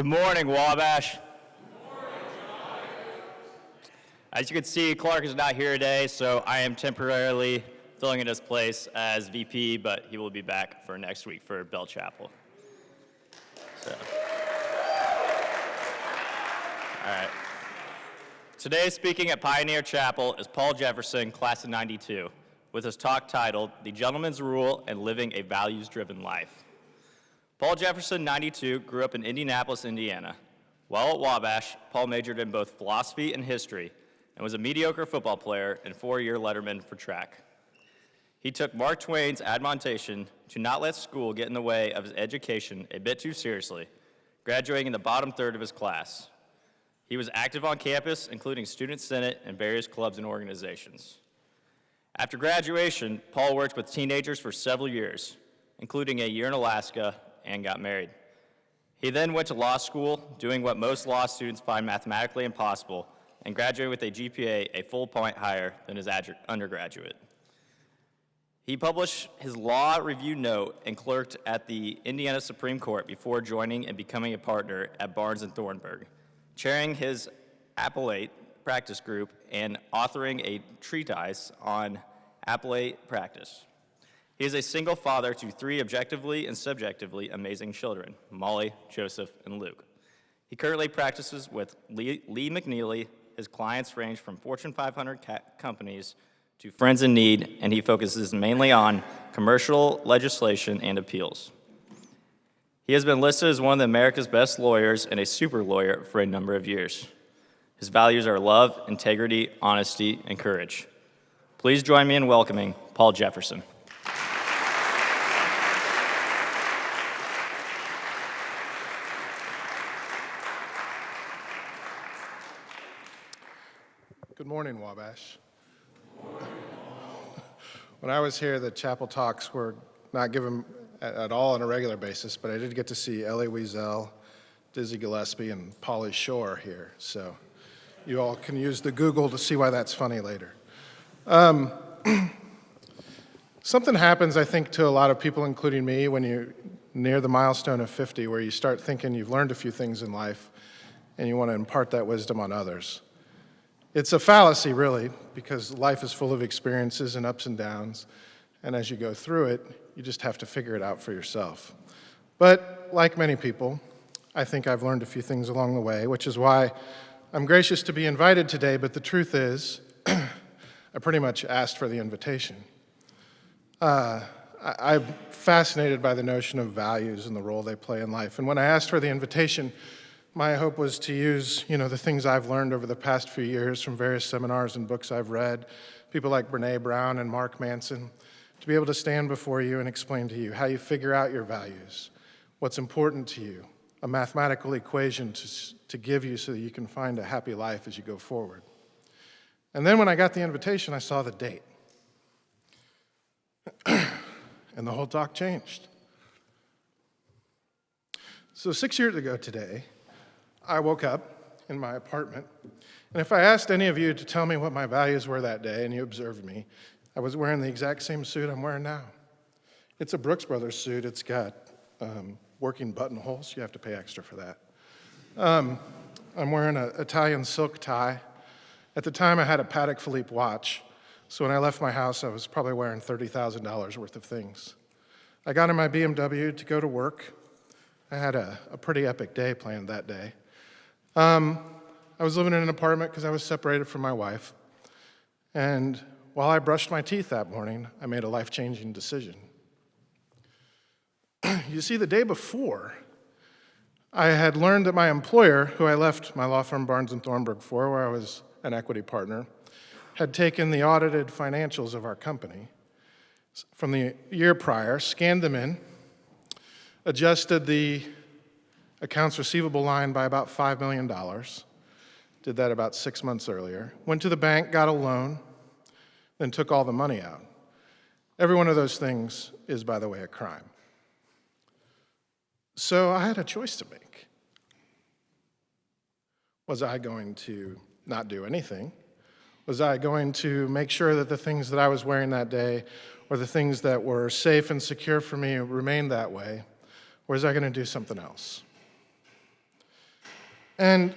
Good morning, Wabash. As you can see, Clark is not here today, so I am temporarily filling in his place as VP, but he will be back for next week for Bell Chapel. So. All right. Today, speaking at Pioneer Chapel is Paul Jefferson, class of '92, with his talk titled, The Gentleman's Rule and Living a Values-Driven Life. Paul Jefferson, '92, grew up in Indianapolis, Indiana. While at Wabash, Paul majored in both philosophy and history and was a mediocre football player and four-year letterman for track. He took Mark Twain's admonition to not let school get in the way of his education a bit too seriously, graduating in the bottom third of his class. He was active on campus, including Student Senate and various clubs and organizations. After graduation, Paul worked with teenagers for several years, including a year in Alaska, and got married. He then went to law school, doing what most law students find mathematically impossible, and graduated with a GPA a full point higher than his undergraduate. He published his law review note and clerked at the Indiana Supreme Court before joining and becoming a partner at Barnes & Thornburg, chairing his appellate practice group and authoring a treatise on appellate practice. He is a single father to three objectively and subjectively amazing children, Molly, Joseph, and Luke. He currently practices with Lee McNeely. His clients range from Fortune 500 companies to friends in need, and he focuses mainly on commercial legislation and appeals. He has been listed as one of America's best lawyers and a super lawyer for a number of years. His values are love, integrity, honesty, and courage. Please join me in welcoming Paul Jefferson. Good morning, Wabash. When I was here, the chapel talks were not given at all on a regular basis, but I did get to see Ellie Wiesel, Dizzy Gillespie, and Pauly Shore here. So you all can use the Google to see why that's funny later. Something happens, I think, to a lot of people, including me, when you're near the milestone of 50, where you start thinking you've learned a few things in life and you want to impart that wisdom on others. It's a fallacy, really, because life is full of experiences and ups and downs, and as you go through it, you just have to figure it out for yourself. But like many people, I think I've learned a few things along the way, which is why I'm gracious to be invited today, but the truth is, I pretty much asked for the invitation. I'm fascinated by the notion of values and the role they play in life, and when I asked for the invitation, my hope was to use, the things I've learned over the past few years from various seminars and books I've read, people like Brene Brown and Mark Manson, to be able to stand before you and explain to you how you figure out your values, what's important to you, a mathematical equation to give you so that you can find a happy life as you go forward. And then when I got the invitation, I saw the date. And the whole talk changed. So 6 years ago today, I woke up in my apartment, and if I asked any of you to tell me what my values were that day, and you observed me, I was wearing the exact same suit I'm wearing now. It's a Brooks Brothers suit. It's got working buttonholes. You have to pay extra for that. I'm wearing an Italian silk tie. At the time, I had a Patek Philippe watch, so when I left my house, I was probably wearing $30,000 worth of things. I got in my BMW to go to work. I had a pretty epic day planned that day. I was living in an apartment because I was separated from my wife. And while I brushed my teeth that morning, I made a life-changing decision. You see, the day before, I had learned that my employer, who I left my law firm Barnes & Thornburg for, where I was an equity partner, had taken the audited financials of our company from the year prior, scanned them in, adjusted the accounts receivable line by about $5 million, did that about 6 months earlier, went to the bank, got a loan, then took all the money out. Every one of those things is, by the way, a crime. So I had a choice to make. Was I going to not do anything? Was I going to make sure that the things that I was wearing that day or the things that were safe and secure for me remained that way? Or was I going to do something else? And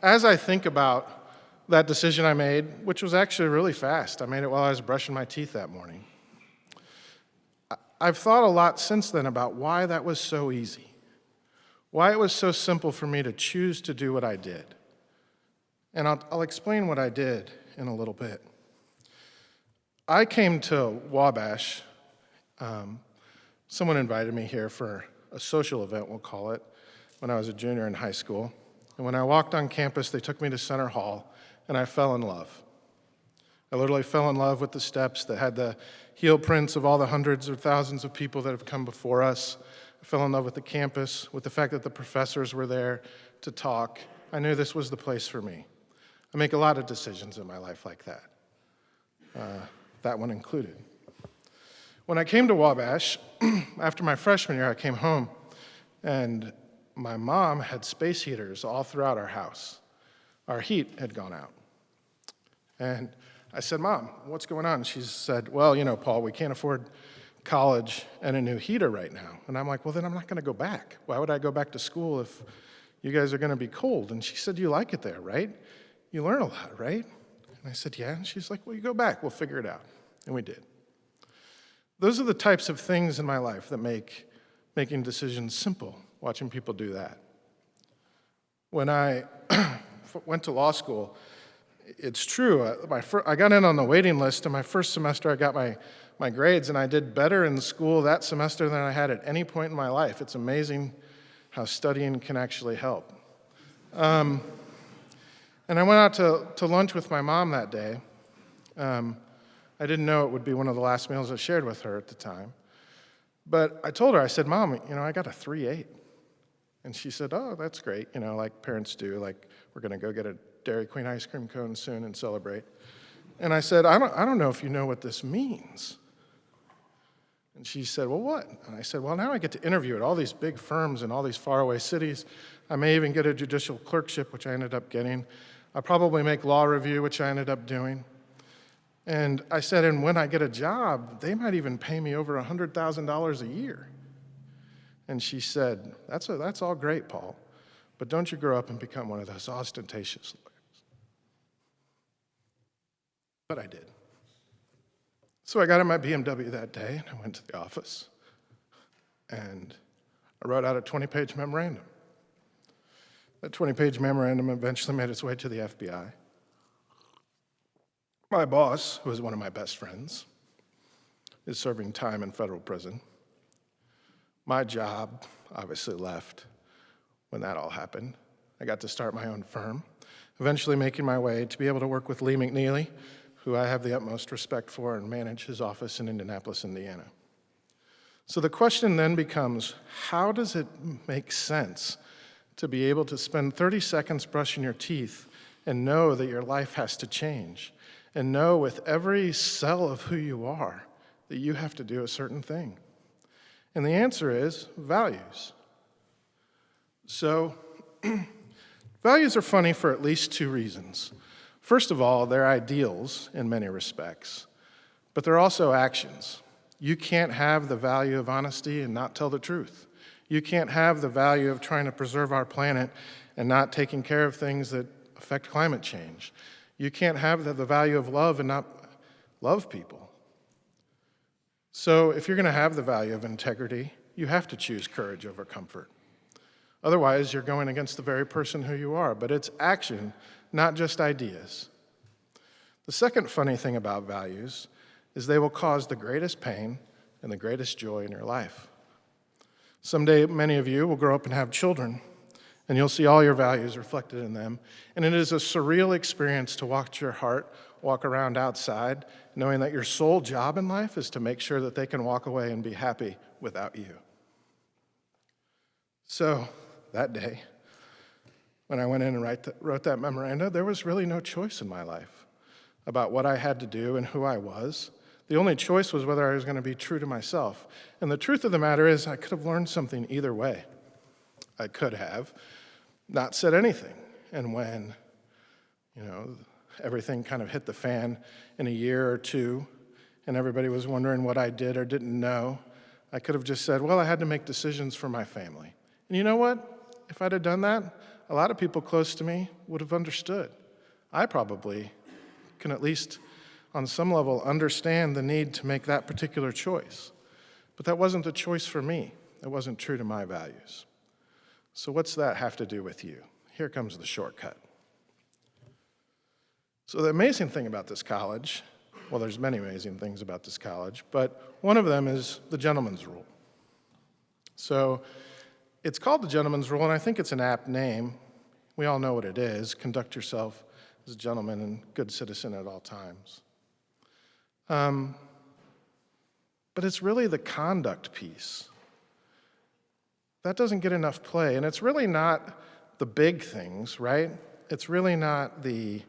as I think about that decision I made, which was actually really fast, I made it while I was brushing my teeth that morning, I've thought a lot since then about why that was so easy, why it was so simple for me to choose to do what I did. And I'll explain what I did in a little bit. I came to Wabash. Someone invited me here for a social event, we'll call it, when I was a junior in high school. And when I walked on campus, they took me to Center Hall, and I fell in love. I literally fell in love with the steps that had the heel prints of all the hundreds or thousands of people that have come before us. I fell in love with the campus, with the fact that the professors were there to talk. I knew this was the place for me. I make a lot of decisions in my life like that, that one included. When I came to Wabash, after my freshman year, I came home, and my mom had space heaters all throughout our house. Our heat had gone out. And I said, "Mom, what's going on?" She said, "Well, Paul, we can't afford college and a new heater right now." And I'm like, "Well, then I'm not going to go back. Why would I go back to school if you guys are going to be cold?" And she said, "You like it there, right? You learn a lot, right?" And I said, "Yeah." And she's like, "Well, you go back. We'll figure it out." And we did. Those are the types of things in my life that make making decisions simple, watching people do that. When I went to law school, it's true, I got in on the waiting list, and my first semester I got my grades, and I did better in school that semester than I had at any point in my life. It's amazing how studying can actually help. And I went out to lunch with my mom that day. I didn't know it would be one of the last meals I shared with her at the time. But I told her, I said, "Mom, I got a 3.8. And she said, "Oh, that's great," like parents do, like we're going to go get a Dairy Queen ice cream cone soon and celebrate. And I said, I don't know if you know what this means." And she said, "Well, what?" And I said, "Well, now I get to interview at all these big firms in all these faraway cities. I may even get a judicial clerkship," which I ended up getting. I'll probably make law review, which I ended up doing. And I said, "And when I get a job, they might even pay me over $100,000 a year." And she said, That's all great, Paul, but don't you grow up and become one of those ostentatious lawyers." But I did. So I got in my BMW that day, and I went to the office, and I wrote out a 20-page memorandum. That 20-page memorandum eventually made its way to the FBI. My boss, who is one of my best friends, is serving time in federal prison. My job obviously left when that all happened. I got to start my own firm, eventually making my way to be able to work with Lee McNeely, who I have the utmost respect for, and manage his office in Indianapolis, Indiana. So the question then becomes, how does it make sense to be able to spend 30 seconds brushing your teeth and know that your life has to change, and know with every cell of who you are that you have to do a certain thing? And the answer is values. So values are funny for at least two reasons. First of all, they're ideals in many respects, but they're also actions. You can't have the value of honesty and not tell the truth. You can't have the value of trying to preserve our planet and not taking care of things that affect climate change. You can't have the value of love and not love people. So if you're going to have the value of integrity, you have to choose courage over comfort. Otherwise, you're going against the very person who you are. But it's action, not just ideas. The second funny thing about values is they will cause the greatest pain and the greatest joy in your life. Someday, many of you will grow up and have children, and you'll see all your values reflected in them. And it is a surreal experience to watch your heart walk around outside, knowing that your sole job in life is to make sure that they can walk away and be happy without you. So that day, when I went in and wrote that memoranda, there was really no choice in my life about what I had to do and who I was. The only choice was whether I was going to be true to myself. And the truth of the matter is, I could have learned something either way. I could have not said anything. And when, everything kind of hit the fan in a year or two, and everybody was wondering what I did or didn't know, I could have just said, well, I had to make decisions for my family. And you know what? if I'd have done that, a lot of people close to me would have understood. I probably can at least on some level understand the need to make that particular choice. But that wasn't the choice for me. It wasn't true to my values. So what's that have to do with you? Here comes the shortcut. So the amazing thing about this college, well, there's many amazing things about this college, but one of them is the gentleman's rule. So it's called the gentleman's rule, and I think it's an apt name. We all know what it is. Conduct yourself as a gentleman and good citizen at all times. But it's really the conduct piece. That doesn't get enough play, and it's really not the big things, right? It's really not the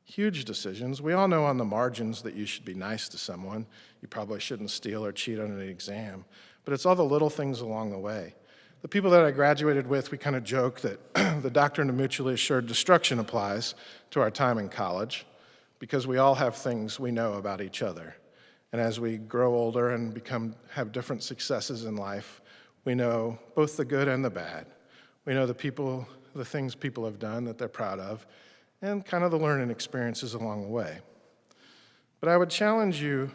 huge decisions. We all know on the margins that you should be nice to someone. You probably shouldn't steal or cheat on an exam, but it's all the little things along the way. The people that I graduated with, we kind of joke that the doctrine of mutually assured destruction applies to our time in college because we all have things we know about each other. And as we grow older and have different successes in life, we know both the good and the bad. We know the things people have done that they're proud of, and kind of the learning experiences along the way. But I would challenge you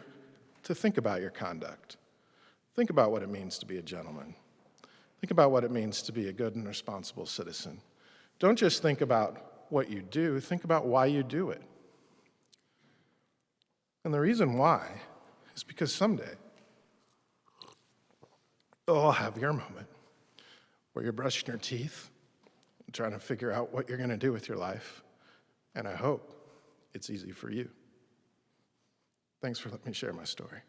to think about your conduct. Think about what it means to be a gentleman. Think about what it means to be a good and responsible citizen. Don't just think about what you do, think about why you do it. And the reason why is because someday you'll all have your moment where you're brushing your teeth and trying to figure out what you're going to do with your life. And I hope it's easy for you. Thanks for letting me share my story.